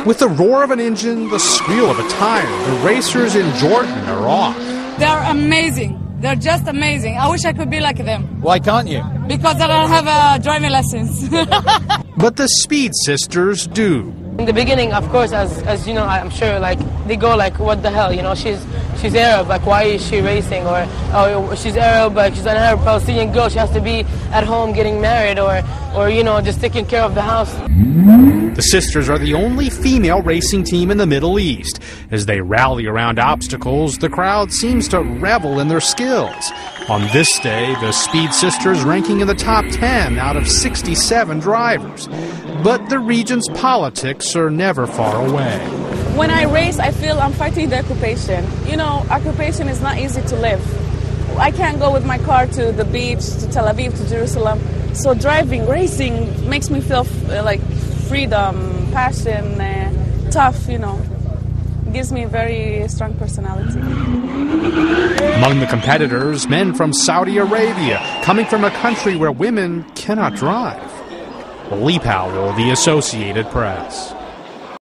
With the roar of an engine, the squeal of a tire, the racers in Jordan are off. They're amazing. They're just amazing. I wish I could be like them. Why can't you? Because I don't have driving lessons. But the Speed Sisters do. In the beginning, of course, as you know, I'm sure, like, they go like, what the hell, you know, she's Arab, like, why is she racing? Or, oh, she's Arab, but she's an Arab Palestinian girl, she has to be at home getting married, or you know, just taking care of the house. The sisters are the only female racing team in the Middle East. As they rally around obstacles, the crowd seems to revel in their skills. On this day, the Speed Sisters ranking in the top 10 out of 67 drivers. But the region's politics are never far away. When I race, I feel I'm fighting the occupation. You know, occupation is not easy to live. I can't go with my car to the beach, to Tel Aviv, to Jerusalem. So driving, racing makes me feel like freedom, passion, tough, you know. It gives me a very strong personality. Among the competitors, men from Saudi Arabia, coming from a country where women cannot drive. Lee Powell, The Associated Press.